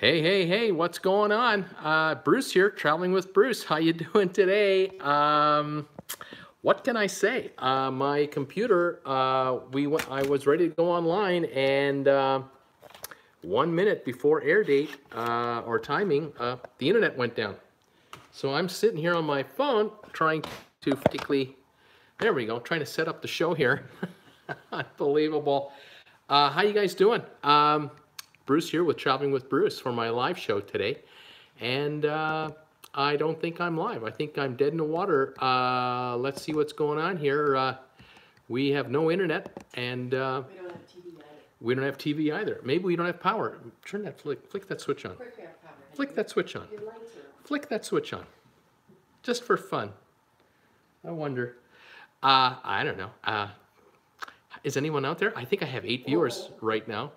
Hey, hey, hey, what's going on? Bruce here, traveling with Bruce. How you doing today? What can I say? My computer, I was ready to go online, and 1 minute before air date or timing, the internet went down. So I'm sitting here on my phone trying to particularly, there we go, trying to set up the show here. Unbelievable. How you guys doing? Bruce here with Traveling with Bruce for my live show today. And I don't think I'm live. I think I'm dead in the water. Let's see what's going on here. We have no internet, and we don't have TV either. we don't have TV either. Maybe we don't have power. Turn that, flick that switch on. Flick that switch on. Flick that switch on. Just for fun. I wonder. I don't know. Is anyone out there? I think I have 8 viewers right now.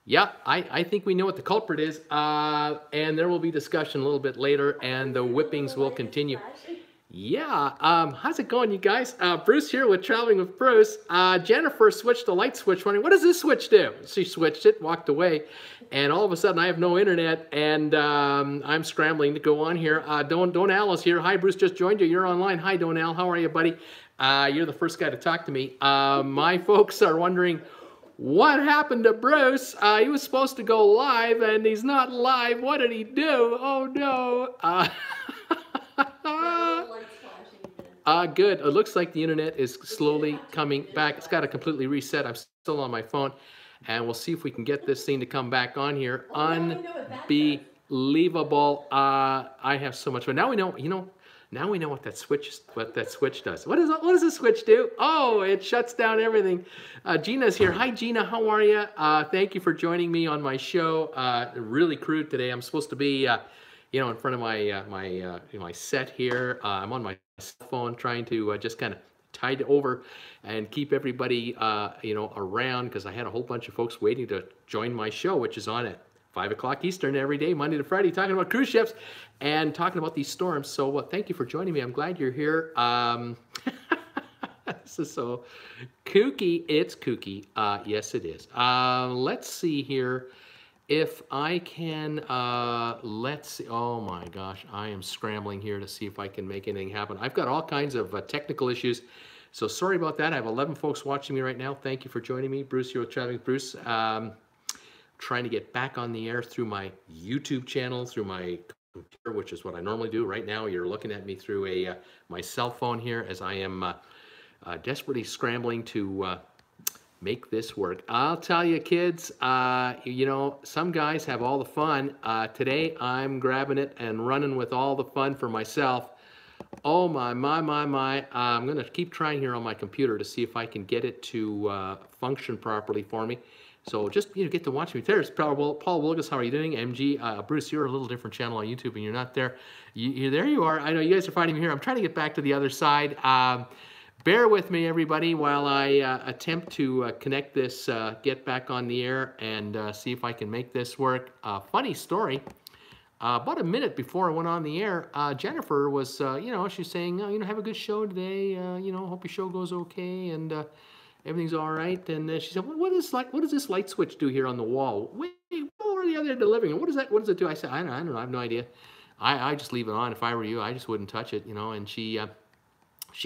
Yeah, I think we know what the culprit is, and there will be discussion a little bit later, and the whippings will continue. Yeah, how's it going, you guys? Bruce here with Traveling with Bruce. Jennifer switched the light switch. Wondering, what does this switch do? She switched it, walked away, and all of a sudden I have no internet, and I'm scrambling to go on here. Donal is here. Hi, Bruce, just joined you. You're online. Hi, Donal. How are you, buddy? You're the first guy to talk to me. My folks are wondering, what happened to Bruce? He was supposed to go live, and he's not live. What did he do? Oh, no. Good. It looks like the internet is slowly coming back. It's got to completely reset. I'm still on my phone, and we'll see if we can get this thing to come back on here. Unbelievable. I have so much fun. Now we know, now we know what that switch does. What does the switch do? Oh, it shuts down everything. Gina's here. Hi, Gina. How are you? Thank you for joining me on my show. Really crude today. I'm supposed to be, in front of my my set here. I'm on my cell phone trying to just kind of tide over and keep everybody, around, because I had a whole bunch of folks waiting to join my show, which is on at 5 o'clock Eastern every day, Monday to Friday, talking about cruise ships and talking about these storms. So thank you for joining me. I'm glad you're here. This is so kooky. It's kooky. Yes, it is. Let's see here if I can, let's see. Oh my gosh, I am scrambling here to see if I can make anything happen. I've got all kinds of technical issues. So sorry about that. I have 11 folks watching me right now. Thank you for joining me. Bruce here with Traveling with Bruce. Trying to get back on the air through my YouTube channel, through my computer, which is what I normally do. Right now, you're looking at me through my cell phone here, as I am desperately scrambling to make this work. I'll tell you, kids, some guys have all the fun. Today, I'm grabbing it and running with all the fun for myself. Oh, my. I'm going to keep trying here on my computer to see if I can get it to function properly for me. So just, get to watch me. There's Paul Wilgus. How are you doing? MG. Bruce, you're a little different channel on YouTube, and you're not there. There you are. I know you guys are finding me here. I'm trying to get back to the other side. Bear with me, everybody, while I attempt to connect this, get back on the air, and see if I can make this work. Funny story. About a minute before I went on the air, Jennifer was, she's saying, have a good show today. Hope your show goes okay, and everything's all right. And she said, what does this light switch do here on the wall? Wait, over the other end of the living room. What does it do? I said, I don't know. I have no idea. I just leave it on. If I were you, I just wouldn't touch it, and she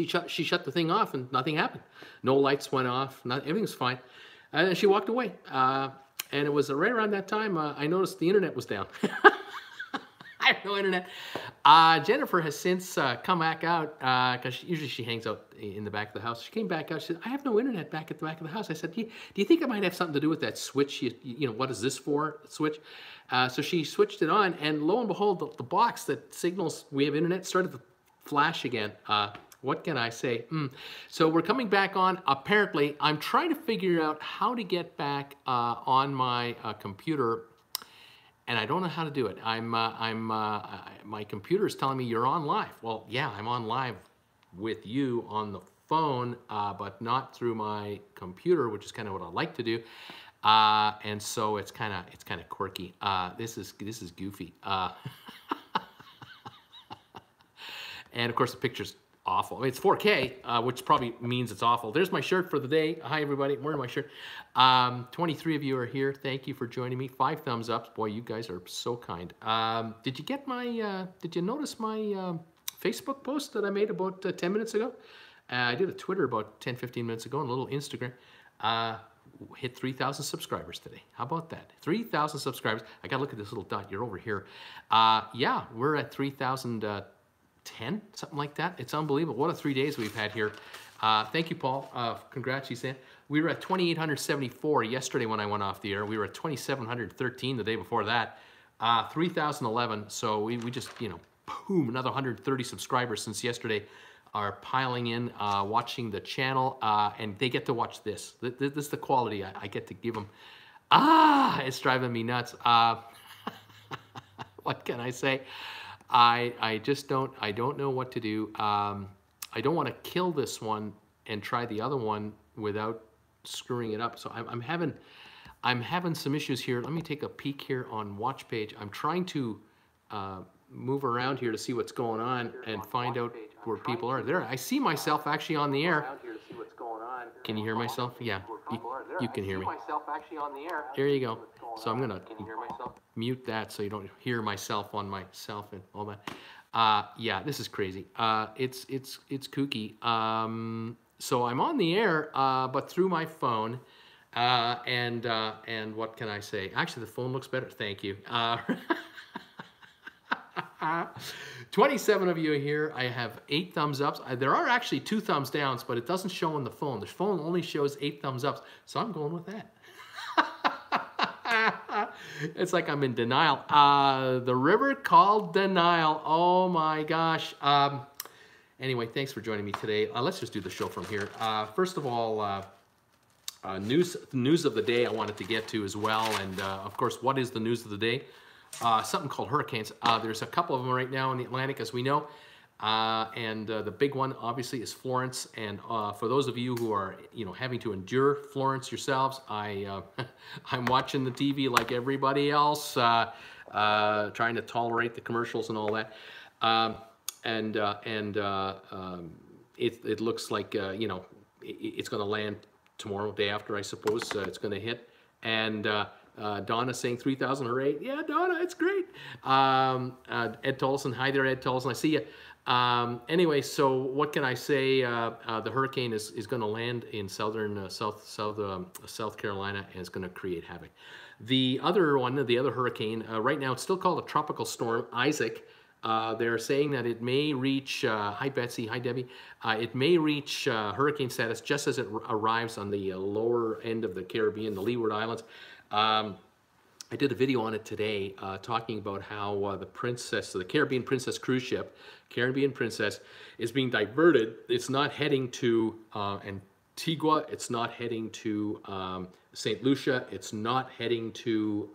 shut the thing off, and nothing happened. No lights went off. Everything was fine. And then she walked away. And it was right around that time I noticed the internet was down. I have no internet. Jennifer has since come back out, because usually she hangs out in the back of the house. She came back out. She said, I have no internet back at the back of the house. I said, do you think it might have something to do with that switch? What is this for, switch? So she switched it on, and lo and behold, the box that signals we have internet started to flash again. What can I say? So we're coming back on. Apparently, I'm trying to figure out how to get back on my computer, and I don't know how to do it. My computer is telling me you're on live. Well, yeah, I'm on live with you on the phone, but not through my computer, which is kind of what I like to do. And so it's kind of quirky. This is goofy. And of course, the picture's awful. I mean, it's 4K, which probably means it's awful. There's my shirt for the day. Hi, everybody. I'm wearing my shirt. 23 of you are here. Thank you for joining me. 5 thumbs up. Boy, you guys are so kind. Did you get my, did you notice my Facebook post that I made about 10 minutes ago? I did a Twitter about 10, 15 minutes ago and a little Instagram. Hit 3,000 subscribers today. How about that? 3,000 subscribers. I got to look at this little dot. You're over here. Yeah, we're at 3,010, something like that. It's unbelievable. What a 3 days we've had here. Thank you, Paul. Congrats, you said. We were at 2,874 yesterday when I went off the air. We were at 2,713 the day before that. 3,011. So we just, you know, boom, another 130 subscribers since yesterday are piling in, watching the channel, and they get to watch this. This is the quality I get to give them. It's driving me nuts. What can I say? I just don't know what to do. I don't want to kill this one and try the other one without screwing it up. So I'm having some issues here. Let me take a peek here on watch page. I'm trying to move around here to see what's going on and find out where people are. There, I see myself actually on the air. Can you hear myself? Yeah, you can hear me. Here you go. So I'm gonna mute that so you don't hear myself on myself and all that. Yeah, this is crazy. It's kooky. So I'm on the air, but through my phone. And what can I say? Actually, the phone looks better. Thank you. 27 of you are here. I have 8 thumbs ups. There are actually 2 thumbs downs, but it doesn't show on the phone. The phone only shows 8 thumbs ups, so I'm going with that. It's like I'm in denial. The river called denial. Oh my gosh. Anyway, thanks for joining me today. Let's just do the show from here. First of all, news of the day I wanted to get to as well, and of course, what is the news of the day? Something called hurricanes. There's a couple of them right now in the Atlantic, as we know, and the big one obviously is Florence. And for those of you who are, you know, having to endure Florence yourselves, I'm watching the TV like everybody else, trying to tolerate the commercials and all that. It looks like you know, it's going to land tomorrow, day after, I suppose. It's going to hit. And Donna saying 3,000 hooray. Yeah, Donna, it's great. Ed Tolson, hi there, Ed Tolson, I see you. Anyway, so what can I say? The hurricane is going to land in southern South Carolina, and it's going to create havoc. The other one, the other hurricane, right now it's still called a tropical storm, Isaac. They're saying that it may reach, hi Betsy, hi Debbie, it may reach hurricane status just as it arrives on the lower end of the Caribbean, the Leeward Islands. I did a video on it today talking about how the Princess, the Caribbean Princess cruise ship, Caribbean Princess, is being diverted. It's not heading to Antigua, it's not heading to St. Lucia, it's not heading to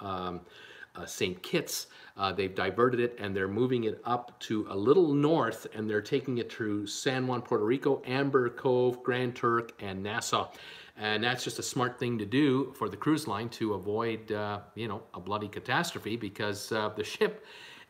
St. Kitts. They've diverted it and they're moving it up to a little north, and they're taking it through San Juan, Puerto Rico, Amber Cove, Grand Turk, and Nassau. And that's just a smart thing to do for the cruise line to avoid, you know, a bloody catastrophe, because the ship,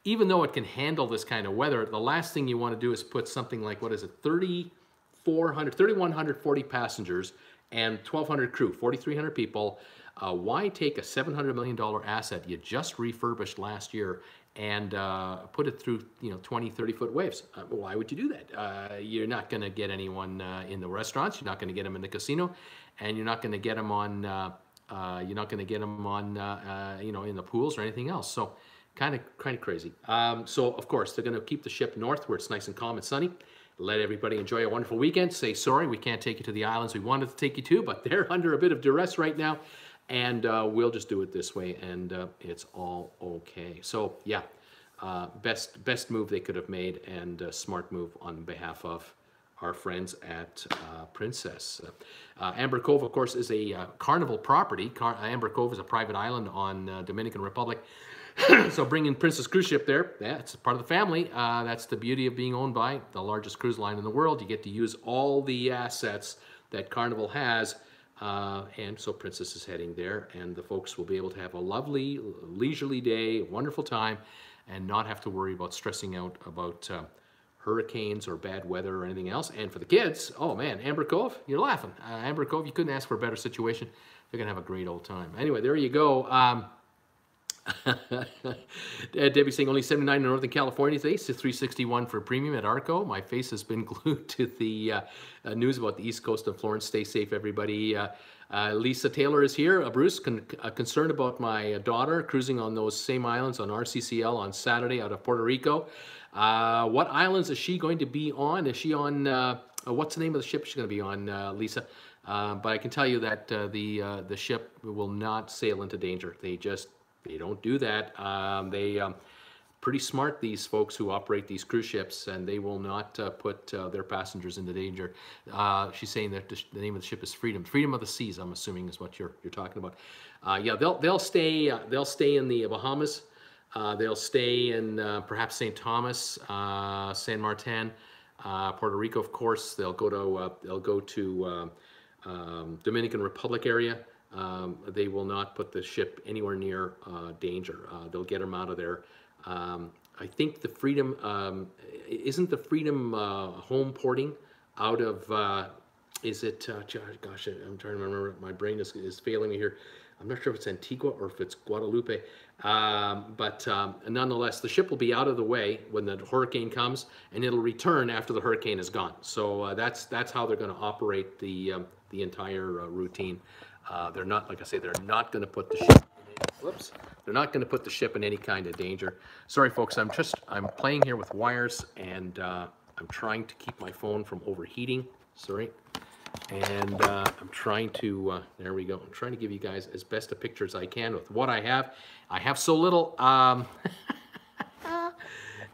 even though it can handle this kind of weather, the last thing you want to do is put something like, what is it, 3,140 passengers and 1,200 crew, 4,300 people. Why take a $700 million asset you just refurbished last year and put it through, you know, 20, 30-foot waves? Why would you do that? You're not going to get anyone in the restaurants. You're not going to get them in the casino, and you're not going to get them on. You know, in the pools or anything else. So, kind of crazy. So, of course, they're going to keep the ship north where it's nice and calm and sunny. Let everybody enjoy a wonderful weekend. Say sorry, we can't take you to the islands we wanted to take you to, but they're under a bit of duress right now. And we'll just do it this way, and it's all okay. So yeah, best move they could have made, and smart move on behalf of our friends at Princess. Amber Cove, of course, is a Carnival property. Amber Cove is a private island on Dominican Republic. So bringing Princess cruise ship there, yeah, it's part of the family. That's the beauty of being owned by the largest cruise line in the world. You get to use all the assets that Carnival has. And so Princess is heading there, and the folks will be able to have a lovely, leisurely day, wonderful time, and not have to worry about stressing out about hurricanes or bad weather or anything else. And for the kids, oh man, Amber Cove, you're laughing. Amber Cove, you couldn't ask for a better situation. They're gonna have a great old time. Anyway, there you go. Debbie saying only 79 in Northern California today, so 361 for premium at Arco. My face has been glued to the news about the East Coast of Florence. Stay safe, everybody. Lisa Taylor is here. Bruce, concerned about my daughter cruising on those same islands on RCCL on Saturday out of Puerto Rico. What islands is she going to be on? Is she on, what's the name of the ship she's going to be on, Lisa? But I can tell you that the ship will not sail into danger. They don't do that. Pretty smart, these folks who operate these cruise ships, and they will not put their passengers into danger. She's saying that the name of the ship is Freedom. Freedom of the Seas, I'm assuming, is what you're talking about. Yeah, they'll stay in the Bahamas. They'll stay in perhaps St. Thomas, San Martin, Puerto Rico, of course. They'll go to Dominican Republic area. They will not put the ship anywhere near danger. They'll get them out of there. I think the Freedom, isn't the Freedom home porting out of, is it, gosh, I'm trying to remember, my brain is failing me here. I'm not sure if it's Antigua or if it's Guadalupe, but nonetheless, the ship will be out of the way when the hurricane comes, and it'll return after the hurricane is gone. So that's how they're going to operate the entire routine. They're not, like I say, they're not going to put the ship. Whoops! They're not going to put the ship in any kind of danger. Sorry, folks. I'm playing here with wires, and I'm trying to keep my phone from overheating. Sorry. And I'm trying to, there we go. I'm trying to give you guys as best a picture as I can with what I have. I have so little.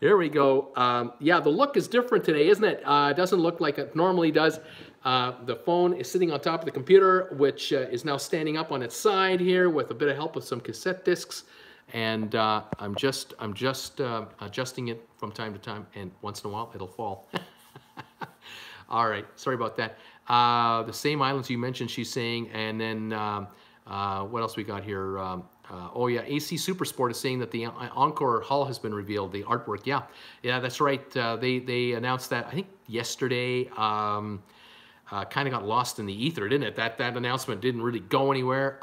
There we go. Yeah, the look is different today, isn't it? It doesn't look like it normally does. The phone is sitting on top of the computer, which is now standing up on its side here with a bit of help with some cassette discs. And I'm just adjusting it from time to time, and once in a while it'll fall. All right, sorry about that. The same islands you mentioned, she's saying, and then what else we got here? Oh yeah, AC Supersport is saying that the Encore hull has been revealed, the artwork. Yeah, that's right. They announced that, I think, yesterday. Kind of got lost in the ether, didn't it? That announcement didn't really go anywhere.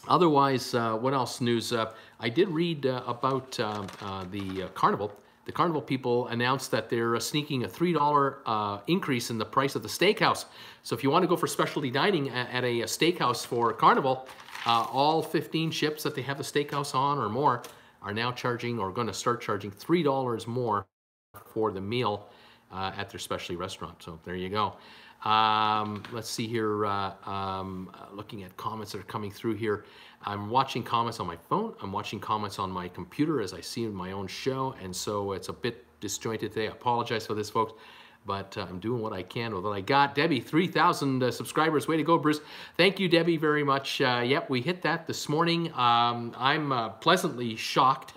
Otherwise, what else news? I did read about the Carnival. The Carnival people announced that they're sneaking a $3 increase in the price of the steakhouse. So if you want to go for specialty dining at a steakhouse for Carnival, all 15 ships that they have the steakhouse on or more are now charging, or going to start charging, $3 more for the meal at their specialty restaurant. So there you go. Let's see here, looking at comments that are coming through here. I'm watching comments on my phone. I'm watching comments on my computer as I see in my own show, and so it's a bit disjointed today. I apologize for this, folks, but I'm doing what I can with what I got. Debbie, 3,000 subscribers. Way to go, Bruce. Thank you, Debbie, very much. Yep, we hit that this morning. I'm pleasantly shocked,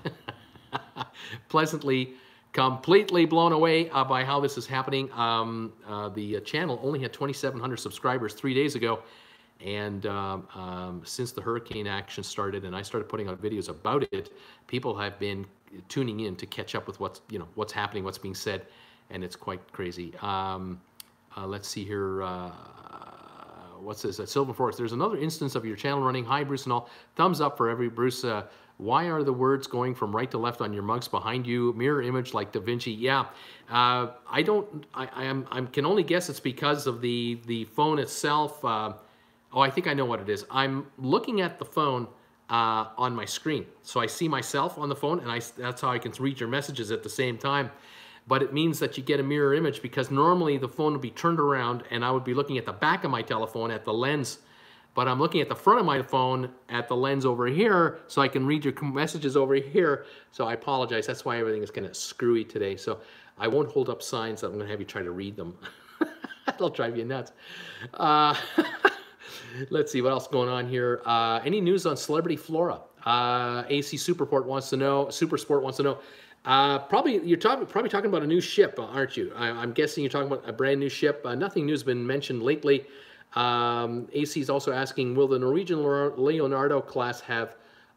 completely blown away by how this is happening. The channel only had 2,700 subscribers 3 days ago, and since the hurricane action started and I started putting out videos about it, people have been tuning in to catch up with what's happening, what's being said, and it's quite crazy. Let's see here. What's this? At Silver Forest, there's another instance of your channel running. Hi, Bruce and all. Thumbs up for every Bruce. Why are the words going from right to left on your mugs behind you? Mirror image like Da Vinci. Yeah, I can only guess it's because of the phone itself. Oh, I think I know what it is. I'm looking at the phone on my screen, so I see myself on the phone, and that's how I can read your messages at the same time. But it means that you get a mirror image, because normally the phone would be turned around and I would be looking at the back of my telephone at the lens. But I'm looking at the front of my phone at the lens over here, so I can read your messages over here. So I apologize. That's why everything is kind of screwy today. So I won't hold up signs. I'm going to have you try to read them. That'll drive you nuts. Let's see what else is going on here. Any news on Celebrity Flora? AC Supersport wants to know. You're probably talking about a new ship, aren't you? I'm guessing you're talking about a brand new ship. Nothing new's been mentioned lately. AC is also asking, will the Norwegian Leonardo class have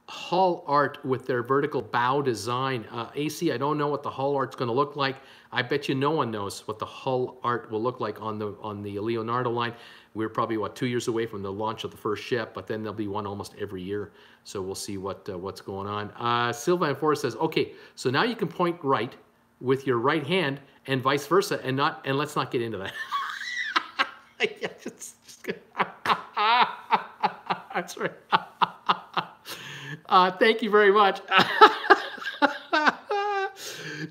hull art with their vertical bow design. AC, I don't know what the hull art's going to look like. I bet you no one knows what the hull art will look like on the Leonardo line. We're probably, what, 2 years away from the launch of the first ship, but then there'll be one almost every year. So we'll see what's going on. Sylvan Forrest says, okay, so now you can point right with your right hand and vice versa, and let's not get into that. That's right. Thank you very much.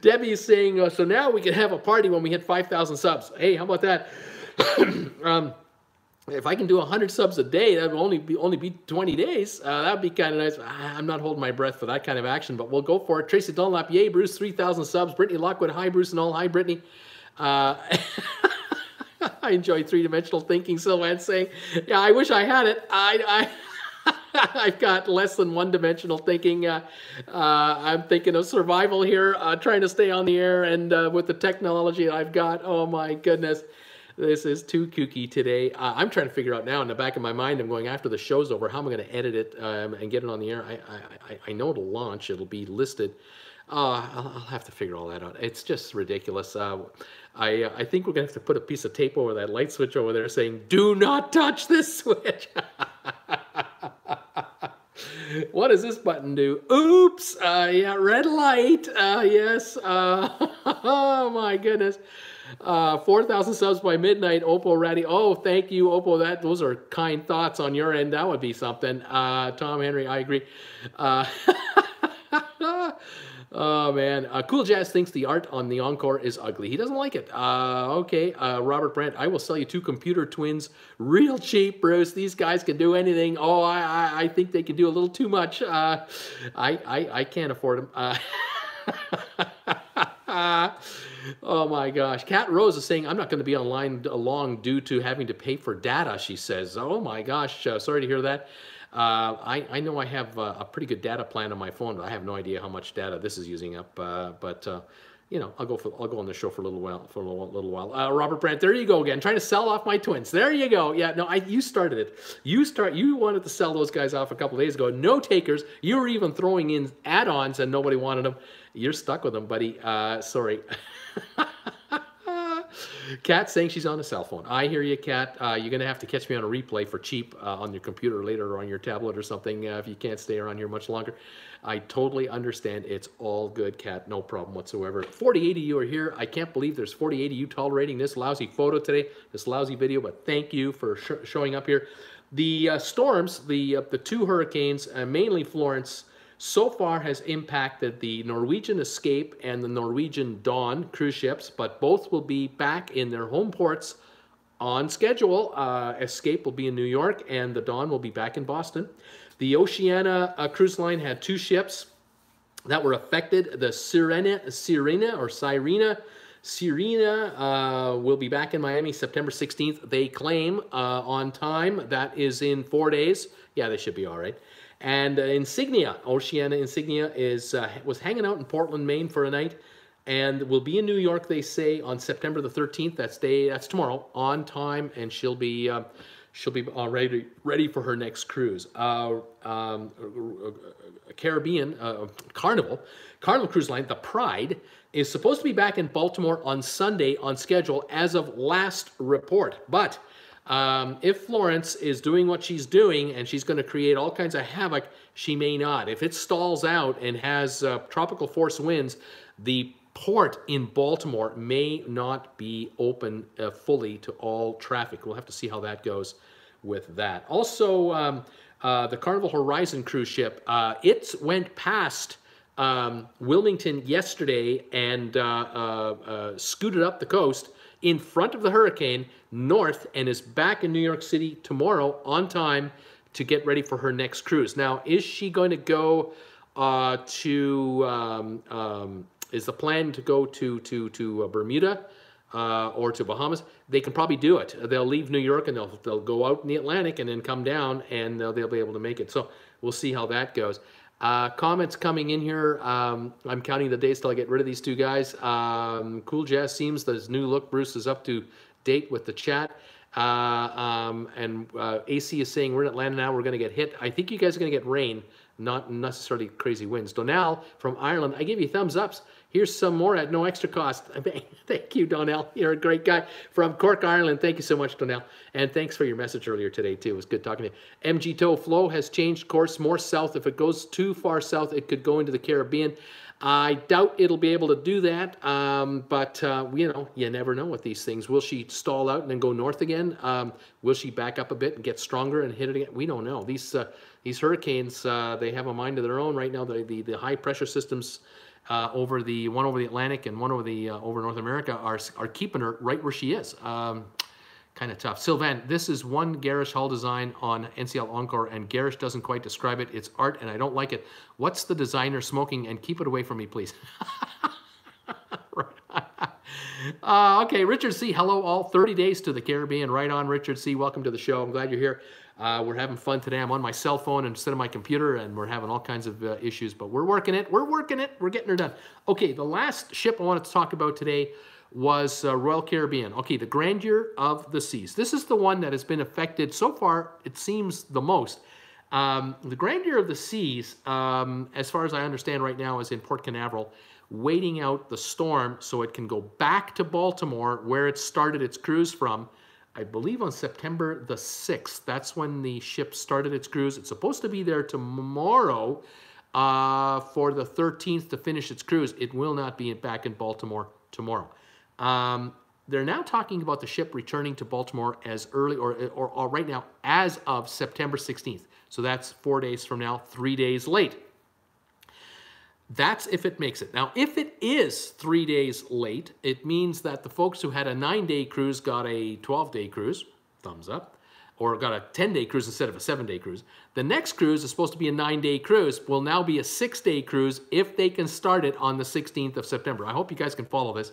Debbie is saying, so now we can have a party when we hit 5,000 subs. Hey, how about that? If I can do 100 subs a day, that would only be 20 days. That'd be kind of nice. I'm not holding my breath for that kind of action, but we'll go for it. Tracy Dunlap, yay, Bruce, 3,000 subs. Brittany Lockwood, hi, Bruce and all. Hi, Brittany. I enjoy three-dimensional thinking. Sylvan saying, yeah, I wish I had it. I've got less than one-dimensional thinking. I'm thinking of survival here, trying to stay on the air, and with the technology I've got, oh my goodness, this is too kooky today. I'm trying to figure out now in the back of my mind, I'm going after the show's over, how am I going to edit it and get it on the air? I know it'll launch, it'll be listed. I'll have to figure all that out. It's just ridiculous. I think we're going to have to put a piece of tape over that light switch over there saying, do not touch this switch. What does this button do? Oops. Yeah, red light. Yes. Oh, my goodness. 4,000 subs by midnight. Oppo Ratty. Oh, thank you, Oppo. Those are kind thoughts on your end. That would be something. Tom Henry, I agree. Oh, man. Cool Jazz thinks the art on the Encore is ugly. He doesn't like it. Okay. Robert Brandt, I will sell you 2 computer twins real cheap, Bruce. These guys can do anything. Oh, I think they can do a little too much. I can't afford them. Oh, my gosh. Kat Rose is saying, I'm not going to be online long due to having to pay for data, she says. Oh, my gosh. Sorry to hear that. I know I have a pretty good data plan on my phone, but I have no idea how much data this is using up. You know, I'll go on the show for a little while. Robert Brandt, there you go again, trying to sell off my twins. There you go. Yeah, no, you started it. You wanted to sell those guys off a couple of days ago. No takers. You were even throwing in add-ons and nobody wanted them. You're stuck with them, buddy. Sorry. Kat saying she's on a cell phone. I hear you, Kat. You're going to have to catch me on a replay for cheap on your computer later or on your tablet or something if you can't stay around here much longer. I totally understand. It's all good, Kat. No problem whatsoever. 48 of you are here. I can't believe there's 48 of you tolerating this lousy photo today, this lousy video, but thank you for showing up here. The storms, the 2 hurricanes, mainly Florence, so far has impacted the Norwegian Escape and the Norwegian Dawn cruise ships, but both will be back in their home ports on schedule. Escape will be in New York and the Dawn will be back in Boston. The Oceania cruise line had 2 ships that were affected. The Sirena will be back in Miami September 16th. They claim on time. That is in 4 days. Yeah, they should be all right. And Insignia, Oceania Insignia, was hanging out in Portland, Maine for a night, and will be in New York, they say, on September the 13th. That's tomorrow, on time, and she'll be ready for her next cruise. Caribbean Carnival Cruise Line, the Pride, is supposed to be back in Baltimore on Sunday on schedule as of last report, but if Florence is doing what she's doing and she's going to create all kinds of havoc, she may not. If it stalls out and has tropical force winds, the port in Baltimore may not be open fully to all traffic. We'll have to see how that goes with that. Also, the Carnival Horizon cruise ship, it went past Wilmington yesterday and scooted up the coast in front of the hurricane north and is back in New York City tomorrow on time to get ready for her next cruise. Now, is she going to go is the plan to go to Bermuda or to Bahamas? They can probably do it. They'll leave New York and they'll go out in the Atlantic and then come down and they'll be able to make it. So we'll see how that goes. Comments coming in here. I'm counting the days till I get rid of these 2 guys. Cool Jazz seems that his new look, Bruce, is up to date with the chat. AC is saying we're in Atlanta now. We're going to get hit. I think you guys are going to get rain not necessarily crazy winds. Donnell from Ireland, I give you thumbs ups. Here's some more at no extra cost. Thank you, Donnell. You're a great guy. From Cork, Ireland. Thank you so much, Donnell. And thanks for your message earlier today, too. It was good talking to you. MG Tow flow has changed course more south. If it goes too far south, it could go into the Caribbean. I doubt it'll be able to do that, but you know, you never know with these things. Will she stall out and then go north again? Will she back up a bit and get stronger and hit it again? We don't know. These hurricanes, they have a mind of their own right now. The high pressure systems one over the Atlantic and one over North America are keeping her right where she is. Kind of tough. Sylvan, this is one garish hull design on NCL Encore, and garish doesn't quite describe it. It's art, and I don't like it. What's the designer smoking? And keep it away from me, please. Okay, Richard C. Hello, all. 30 days to the Caribbean. Right on, Richard C. Welcome to the show. I'm glad you're here. We're having fun today. I'm on my cell phone instead of my computer, and we're having all kinds of issues, but we're working it. We're working it. We're getting her done. Okay, the last ship I wanted to talk about today was Royal Caribbean. Okay, the Grandeur of the Seas. This is the one that has been affected so far, it seems, the most. The Grandeur of the Seas, as far as I understand right now, is in Port Canaveral, waiting out the storm so it can go back to Baltimore, where it started its cruise from, I believe on September the 6th. That's when the ship started its cruise. It's supposed to be there tomorrow for the 13th to finish its cruise. It will not be back in Baltimore tomorrow. They're now talking about the ship returning to Baltimore as early, or right now, as of September 16th. So that's 4 days from now, 3 days late. That's if it makes it. Now, if it is 3 days late, it means that the folks who had a 9-day cruise got a 12-day cruise, thumbs up, or got a 10-day cruise instead of a 7-day cruise. The next cruise is supposed to be a 9-day cruise, will now be a 6-day cruise if they can start it on the 16th of September. I hope you guys can follow this.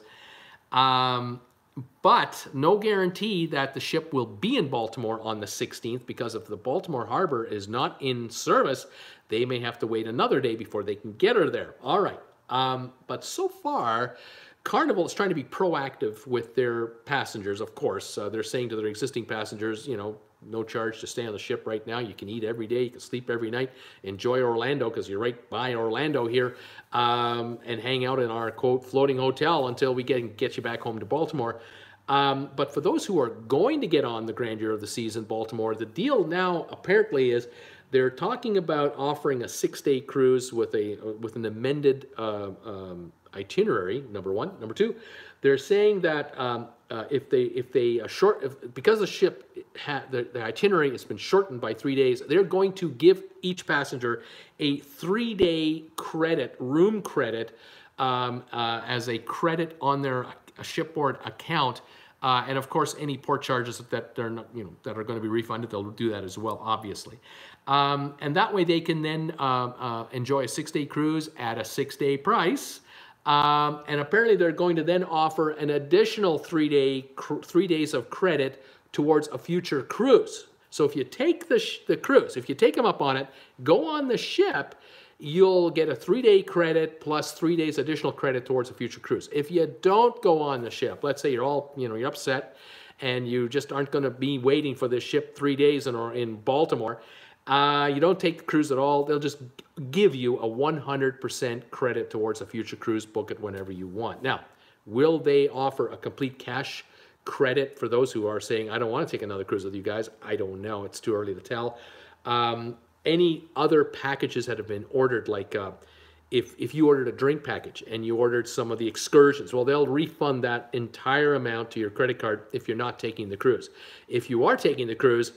But no guarantee that the ship will be in Baltimore on the 16th, because if the Baltimore Harbor is not in service, they may have to wait another day before they can get her there. All right. But so far, Carnival is trying to be proactive with their passengers, of course. They're saying to their existing passengers, you know, no charge to stay on the ship right now. You can eat every day. You can sleep every night. Enjoy Orlando, because you're right by Orlando here, and hang out in our, quote, floating hotel until we get you back home to Baltimore. But for those who are going to get on the Grandeur of the Seas in Baltimore, the deal now apparently is they're talking about offering a 6-day cruise with an amended itinerary, number one. Number two, they're saying that because the ship the itinerary has been shortened by 3 days, they're going to give each passenger a 3-day credit, room credit, as a credit on their shipboard account. And of course, any port charges that they're not, that are going to be refunded, they'll do that as well, obviously. And that way they can then enjoy a 6-day cruise at a 6-day price. And apparently they're going to then offer an additional 3 days of credit towards a future cruise. So if you take the cruise, if you take them up on it, go on the ship, you'll get a 3-day credit plus 3 days additional credit towards a future cruise. If you don't go on the ship, let's say you're all, you're upset and you just aren't going to be waiting for this ship 3 days in Baltimore, you don't take the cruise at all, they'll just give you a 100% credit towards a future cruise. Book it whenever you want. Now, will they offer a complete cash credit for those who are saying, I don't want to take another cruise with you guys? I don't know. It's too early to tell. Any other packages that have been ordered, like if you ordered a drink package and you ordered some of the excursions, well, they'll refund that entire amount to your credit card if you're not taking the cruise. If you are taking the cruise,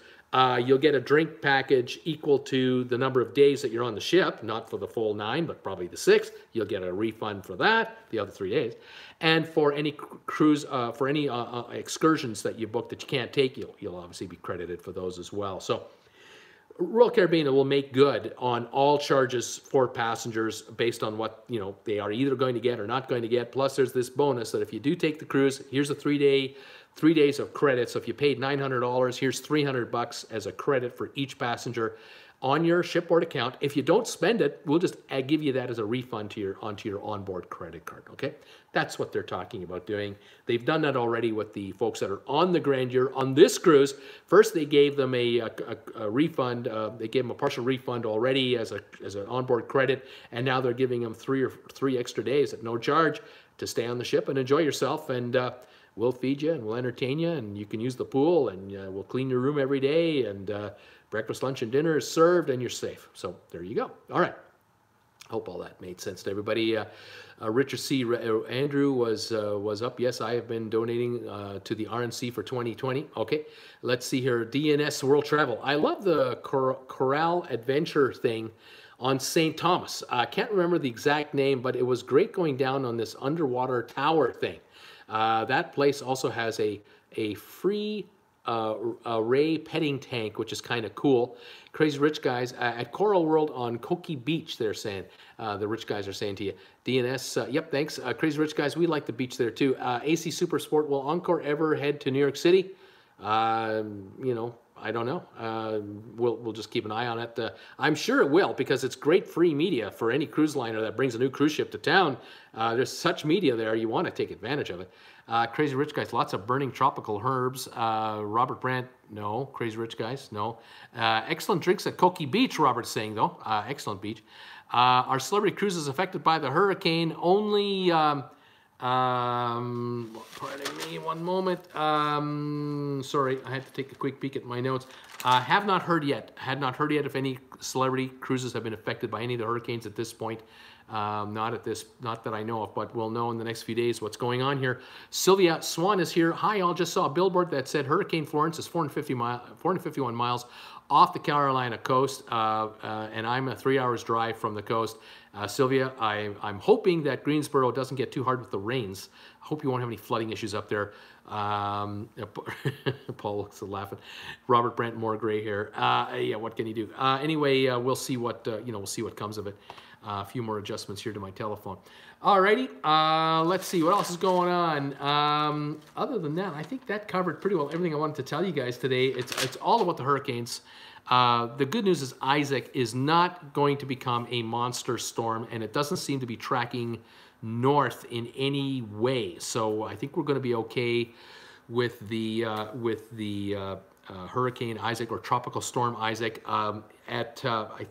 you'll get a drink package equal to the number of days that you're on the ship, not for the full 9, but probably the 6th. You'll get a refund for that, the other 3 days. And for any cruise, for any excursions that you book that you can't take, you'll obviously be credited for those as well. So Royal Caribbean will make good on all charges for passengers based on what they are either going to get or not going to get. Plus, there's this bonus that if you do take the cruise, here's a 3 days of credit. So if you paid $900, here's $300 as a credit for each passenger on your shipboard account. If you don't spend it, we'll just give you that as a refund to onto your onboard credit card, okay? That's what they're talking about doing. They've done that already with the folks that are on the Grandeur. On this cruise, first they gave them a refund. They gave them a partial refund already as an onboard credit, and now they're giving them three extra days at no charge to stay on the ship and enjoy yourself. And we'll feed you and we'll entertain you, and you can use the pool, and we'll clean your room every day, and breakfast, lunch, and dinner is served, and you're safe. So there you go. All right. Hope all that made sense to everybody. Richard C. Andrew was up. Yes, I have been donating to the RNC for 2020. Okay, let's see here. DNS World Travel. I love the Coral Adventure thing on St. Thomas. I can't remember the exact name, but it was great going down on this underwater tower thing. That place also has a free ray petting tank, which is kind of cool. Crazy Rich Guys at Coral World on Coki Beach, they're saying. The rich guys are saying to you. DNS, yep, thanks. Crazy Rich Guys, we like the beach there too. AC Super Sport, will Encore ever head to New York City? You know, I don't know. We'll just keep an eye on it. I'm sure it will, because it's great free media for any cruise liner that brings a new cruise ship to town. There's such media there, you want to take advantage of it. Crazy Rich Guys, lots of burning tropical herbs. Robert Brandt, no. Crazy Rich Guys, no. Excellent drinks at Coki Beach, Robert's saying, though. Excellent beach. Are celebrity cruises affected by the hurricane? Only, pardon me, one moment. Sorry, I had to take a quick peek at my notes. Have not heard yet. Had not heard yet if any celebrity cruises have been affected by any of the hurricanes at this point. Not that I know of, but we'll know in the next few days what's going on here. Sylvia Swan is here. Hi, all. Just saw a billboard that said Hurricane Florence is 451 miles off the Carolina coast, and I'm a 3 hours drive from the coast. Sylvia, I'm hoping that Greensboro doesn't get too hard with the rains. I hope you won't have any flooding issues up there. Paul looks laughing. Robert Brent, more gray hair. Yeah, what can you do? Anyway, we'll see what we'll see what comes of it. A few more adjustments here to my telephone. Alrighty, let's see what else is going on. Other than that, I think that covered pretty well everything I wanted to tell you guys today. It's all about the hurricanes. The good news is Isaac is not going to become a monster storm, and it doesn't seem to be tracking north in any way. So I think we're going to be okay with the Hurricane Isaac, or Tropical Storm Isaac. I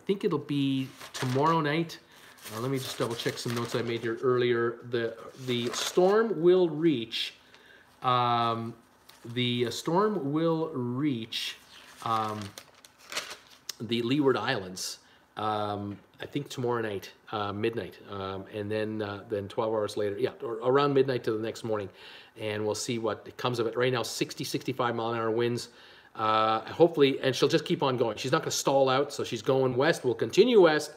think it'll be tomorrow night. Let me just double check some notes I made here earlier. The storm will reach the Leeward Islands. I think tomorrow night, midnight, and then 12 hours later, yeah, or around midnight to the next morning, and we'll see what comes of it. Right now, 60, 65 mile an hour winds. Hopefully, and she'll just keep on going. She's not going to stall out, so she's going west. We'll continue west,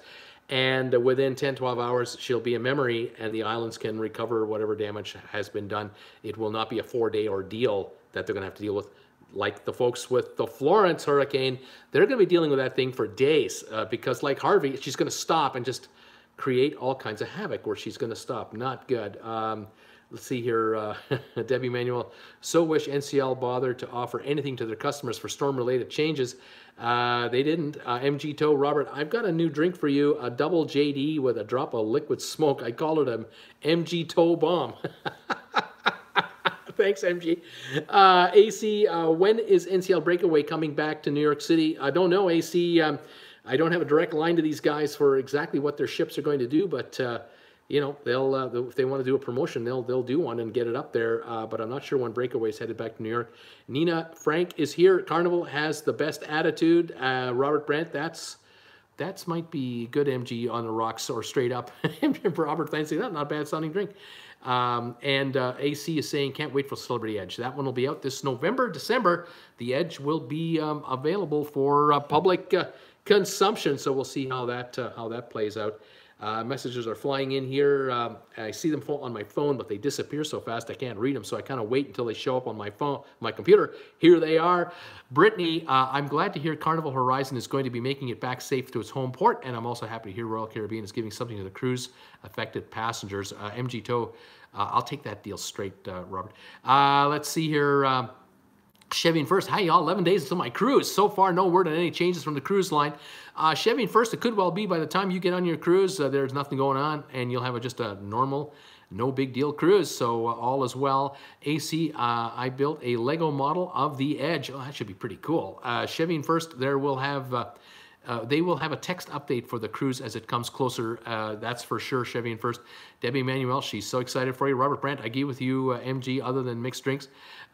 and within 10, 12 hours, she'll be a memory, and the islands can recover whatever damage has been done. It will not be a 4-day ordeal that they're going to have to deal with. Like the folks with the Florence hurricane, they're going to be dealing with that thing for days, because like Harvey, she's going to stop and just create all kinds of havoc where she's going to stop. Not good. Let's see here, Debbie Manuel. So wish NCL bothered to offer anything to their customers for storm-related changes. They didn't. MG Toe, Robert, I've got a new drink for you, a double JD with a drop of liquid smoke. I call it a MG Toe Bomb. Thanks, MG. AC, when is NCL Breakaway coming back to New York City? I don't know, AC. I don't have a direct line to these guys for exactly what their ships are going to do, but you know, they'll if they want to do a promotion, they'll do one and get it up there. But I'm not sure when Breakaway's headed back to New York. Nina Frank is here. Carnival has the best attitude. Robert Brandt, that's might be good. MG on the rocks or straight up. Robert Fancy, that's not a bad sounding drink. AC is saying can't wait for Celebrity Edge. That one will be out this November, December. The Edge will be available for public consumption. So we'll see how that plays out. Messages are flying in here. I see them on my phone, but they disappear so fast I can't read them. So I kind of wait until they show up on my phone, my computer. Here they are. Brittany, I'm glad to hear Carnival Horizon is going to be making it back safe to its home port, and I'm also happy to hear Royal Caribbean is giving something to the cruise affected passengers. MG Toe, I'll take that deal straight, Robert. Let's see here. Chevy and First, hi y'all, 11 days until my cruise. So far, no word on any changes from the cruise line. Chevy and First, it could well be by the time you get on your cruise, there's nothing going on, and you'll have just a normal, no big deal cruise, so all is well. AC, I built a Lego model of the Edge. Oh, that should be pretty cool. Chevy and First, they will have a text update for the cruise as it comes closer. That's for sure, Chevy and First. Debbie Manuel, she's so excited for you. Robert Brandt, I agree with you, MG, other than mixed drinks.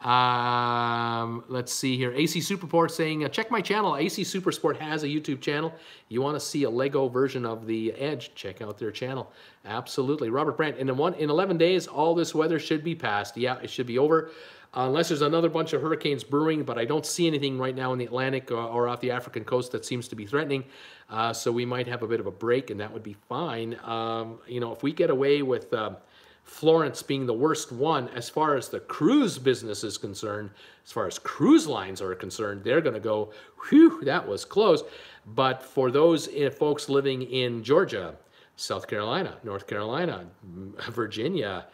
Let's see here. AC Superport saying, check my channel. AC Supersport has a YouTube channel. You want to see a Lego version of the Edge, check out their channel. Absolutely. Robert Brandt, in 11 days, all this weather should be past. Yeah, it should be over. Unless there's another bunch of hurricanes brewing, but I don't see anything right now in the Atlantic or off the African coast that seems to be threatening. So we might have a bit of a break, and that would be fine. You know, if we get away with Florence being the worst one, as far as the cruise business is concerned, as far as cruise lines are concerned, they're going to go, whew, that was close. But for those folks living in Georgia, South Carolina, North Carolina, Virginia,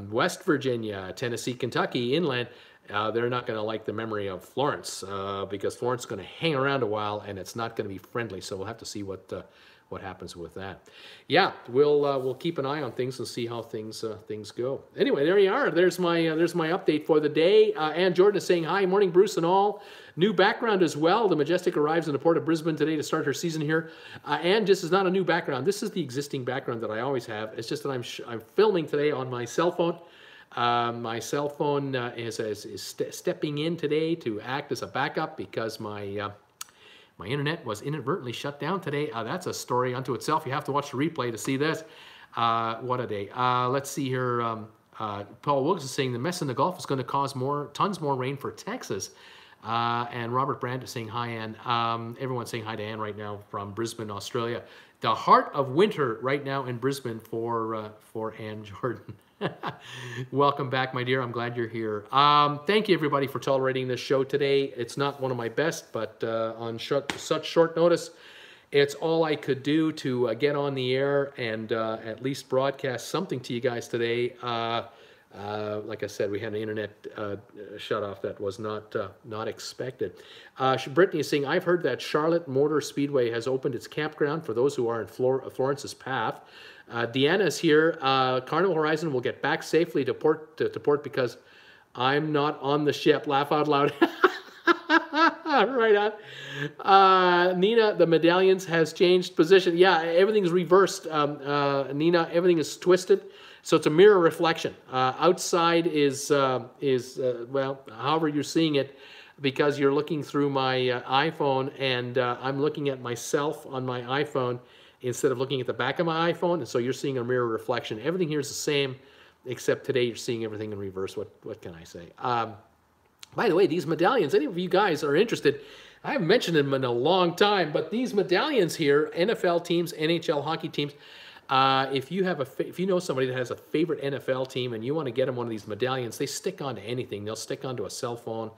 West Virginia, Tennessee, Kentucky, inland, they're not going to like the memory of Florence because Florence is going to hang around a while and it's not going to be friendly. So we'll have to see what happens with that. Yeah, we'll keep an eye on things and see how things go. Anyway, there you are. There's my update for the day. Ann Jordan is saying hi, morning, Bruce and all. New background as well. The Majestic arrives in the port of Brisbane today to start her season here. And this is not a new background. This is the existing background that I always have. It's just that I'm filming today on my cell phone. My cell phone is stepping in today to act as a backup because my internet was inadvertently shut down today. That's a story unto itself. You have to watch the replay to see this. What a day. Let's see here. Paul Wilkes is saying the mess in the Gulf is going to cause tons more rain for Texas. And Robert Brandt is saying hi, Ann. Everyone's saying hi to Ann right now from Brisbane, Australia. The heart of winter right now in Brisbane for Ann Jordan. Welcome back, my dear. I'm glad you're here. Thank you, everybody, for tolerating this show today. It's not one of my best, but on such short notice, it's all I could do to get on the air and at least broadcast something to you guys today. Like I said, we had an internet shut off that was not expected. Brittany is saying, I've heard that Charlotte Motor Speedway has opened its campground for those who are in Florence's path. Deanna is here. Carnival Horizon will get back safely to port because I'm not on the ship. Laugh out loud. Right on. Nina, the medallions has changed position. Yeah, everything's reversed. Nina, everything is twisted. So it's a mirror reflection. Outside is well, however you're seeing it, because you're looking through my iPhone, and I'm looking at myself on my iPhone instead of looking at the back of my iPhone, and so you're seeing a mirror reflection. Everything here is the same, except today you're seeing everything in reverse. What can I say? By the way, these medallions, any of you guys are interested, I haven't mentioned them in a long time, but these medallions here, NFL teams, NHL hockey teams, if you know somebody that has a favorite NFL team and you want to get them one of these medallions, they stick onto anything. They'll stick onto a cell phone.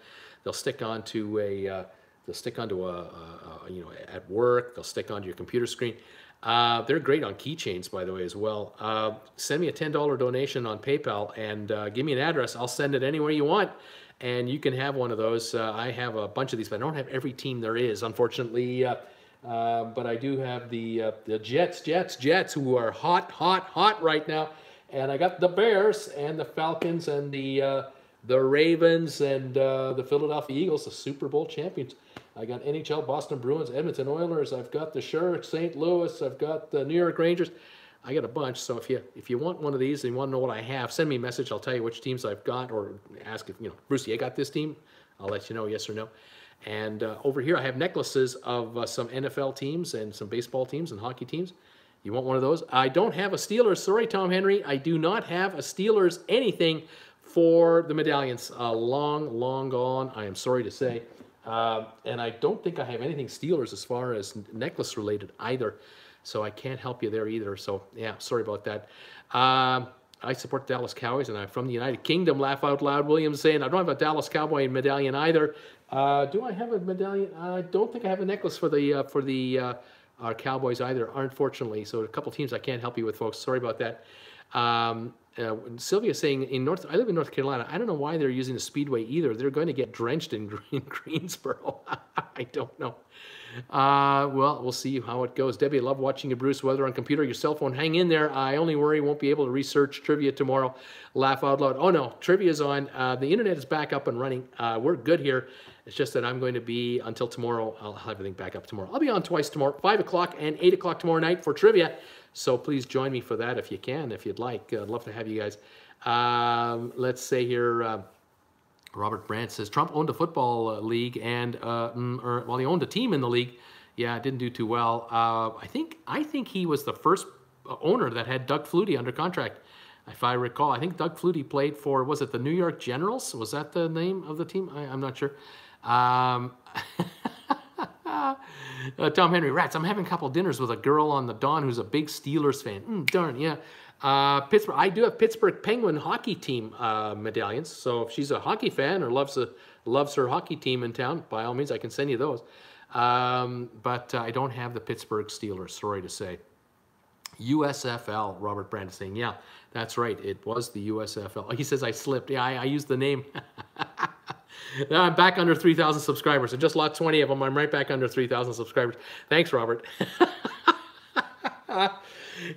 They'll stick onto you know, at work. They'll stick onto your computer screen. They're great on keychains, by the way, as well. Send me a $10 donation on PayPal and give me an address. I'll send it anywhere you want, and you can have one of those. I have a bunch of these, but I don't have every team there is, unfortunately. But I do have the Jets, who are hot right now. And I got the Bears and the Falcons and the Ravens and the Philadelphia Eagles, the Super Bowl champions. I got NHL, Boston Bruins, Edmonton Oilers. I've got the Sharks, St. Louis. I've got the New York Rangers. I got a bunch. So if you want one of these and you want to know what I have, send me a message. I'll tell you which teams I've got, or ask if, you know, Brucey, I got this team. I'll let you know, yes or no. And over here I have necklaces of some NFL teams and some baseball teams and hockey teams. You want one of those? I don't have a Steelers. Sorry, Tom Henry. I do not have a Steelers anything for the medallions. Long gone, I am sorry to say. And I don't think I have anything Steelers as far as necklace related either. So I can't help you there either. So yeah, sorry about that. I support the Dallas Cowboys, and I'm from the United Kingdom. Laugh out loud. Williams saying, I don't have a Dallas Cowboy medallion either. Do I have a medallion? I don't think I have a necklace for the Cowboys either, unfortunately. So a couple teams I can't help you with, folks. Sorry about that. Sylvia saying I live in North Carolina. I don't know why they're using the Speedway either. They're going to get drenched in Greensboro. I don't know. Well, we'll see how it goes. Debbie, I love watching you, Bruce. Whether on computer or your cell phone, hang in there. I only worry won't be able to research trivia tomorrow. Laugh out loud. Oh no, trivia's on. The internet is back up and running. We're good here. It's just that I'm going to be until tomorrow. I'll have everything back up tomorrow. I'll be on twice tomorrow, 5 o'clock and 8 o'clock tomorrow night for trivia. So please join me for that if you can, if you'd like. I'd love to have you guys. Let's say here. Robert Brandt says Trump owned a football league and well, he owned a team in the league. Yeah, it didn't do too well. I think he was the first owner that had Doug Flutie under contract, if I recall. I think Doug Flutie played for, was it the New York Generals? Was that the name of the team? I'm not sure. Tom Henry, rats. I'm having a couple dinners with a girl on the Dawn who's a big Steelers fan. Darn, yeah. Pittsburgh. I do have Pittsburgh Penguin hockey team medallions. So if she's a hockey fan or loves her hockey team in town, by all means, I can send you those. But I don't have the Pittsburgh Steelers. Sorry to say. USFL. Robert Brandt is saying, yeah, that's right. It was the USFL. He says I slipped. Yeah, I used the name. Now I'm back under 3,000 subscribers. I just lost 20 of them. I'm right back under 3,000 subscribers. Thanks, Robert.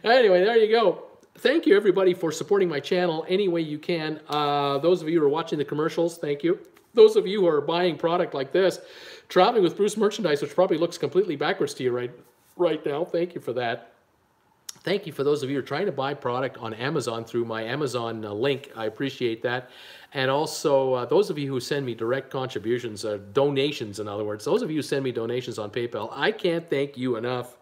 Anyway, there you go. Thank you, everybody, for supporting my channel any way you can. Those of you who are watching the commercials, thank you. Those of you who are buying product like this, Traveling with Bruce merchandise, which probably looks completely backwards to you right now, thank you for that. Thank you for those of you who are trying to buy product on Amazon through my Amazon link. I appreciate that. And also, those of you who send me direct contributions, donations, in other words, those of you who send me donations on PayPal, I can't thank you enough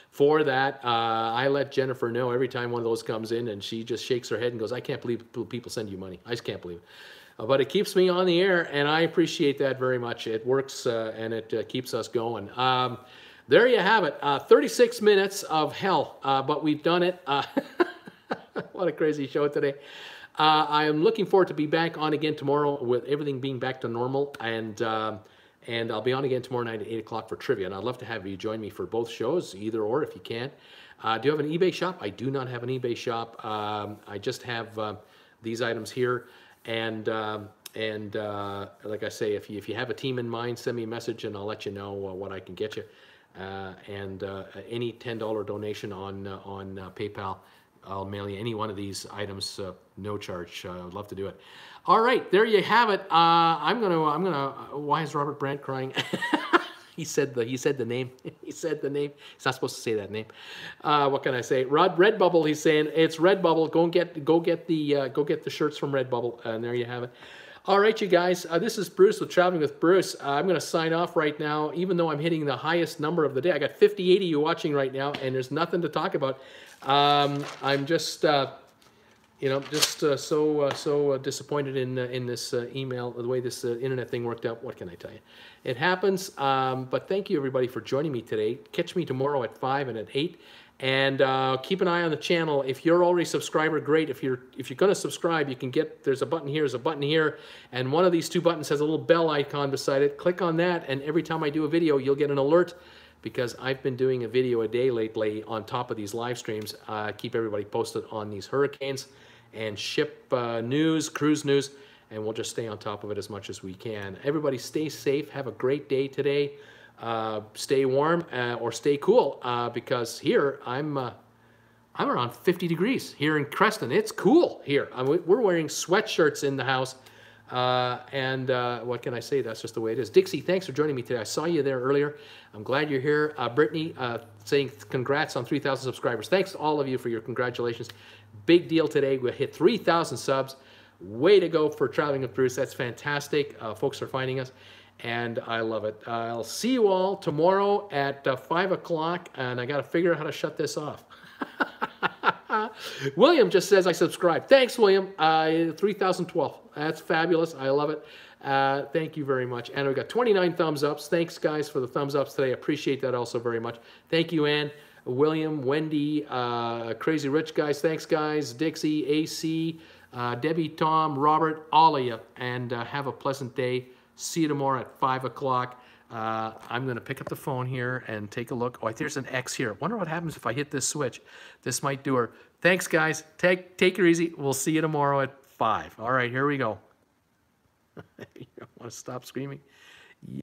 for that. I let Jennifer know every time one of those comes in, and she just shakes her head and goes, I can't believe people send you money. I just can't believe it. But it keeps me on the air, and I appreciate that very much. It works, and it keeps us going. There you have it. 36 minutes of hell, but we've done it. What a crazy show today. I am looking forward to be back on again tomorrow with everything being back to normal, and I'll be on again tomorrow night at 8 o'clock for trivia, and I'd love to have you join me for both shows, either or if you can. Do you have an eBay shop? I do not have an eBay shop. I just have these items here, and like I say, if you have a team in mind, send me a message, and I'll let you know what I can get you. Any $10 donation on PayPal, I'll mail you any one of these items, no charge. I'd love to do it. All right, there you have it. I'm gonna. Why is Robert Brandt crying? He said the name. He said the name. He's not supposed to say that name. What can I say? RedBubble. He's saying it's RedBubble. Go get the shirts from RedBubble, and there you have it. All right, you guys, this is Bruce with Traveling with Bruce. I'm going to sign off right now, even though I'm hitting the highest number of the day. I got 58 of you watching right now, and there's nothing to talk about. I'm just, so disappointed in this email, the way this internet thing worked out. What can I tell you? It happens, but thank you, everybody, for joining me today. Catch me tomorrow at 5 and at 8. And keep an eye on the channel. If you're already a subscriber, great. If you're going to subscribe, you can get, there's a button here, there's a button here, and one of these two buttons has a little bell icon beside it. Click on that, and every time I do a video, you'll get an alert, because I've been doing a video a day lately on top of these live streams. Keep everybody posted on these hurricanes and ship news, cruise news, and we'll just stay on top of it as much as we can. Everybody stay safe. Have a great day today. Stay warm or stay cool, because here I'm around 50 degrees here in Creston. It's cool here. We're wearing sweatshirts in the house, and what can I say? That's just the way it is. Dixie, thanks for joining me today. I saw you there earlier. I'm glad you're here. Brittany saying congrats on 3,000 subscribers. Thanks to all of you for your congratulations. Big deal today. We hit 3,000 subs. Way to go for Traveling with Bruce. That's fantastic. Folks are finding us, and I love it. I'll see you all tomorrow at 5 o'clock, and I got to figure out how to shut this off. William just says I subscribe. Thanks, William. 3,012. That's fabulous. I love it. Thank you very much. And we got 29 thumbs ups. Thanks, guys, for the thumbs ups today. I appreciate that also very much. Thank you, Ann, William, Wendy, Crazy Rich guys. Thanks, guys. Dixie, AC, Debbie, Tom, Robert, all of you. And have a pleasant day. See you tomorrow at 5 o'clock. I'm going to pick up the phone here and take a look. Oh, there's an X here. Wonder what happens if I hit this switch. This might do her. Thanks, guys. Take her easy. We'll see you tomorrow at 5. All right, here we go. You don't want to stop screaming?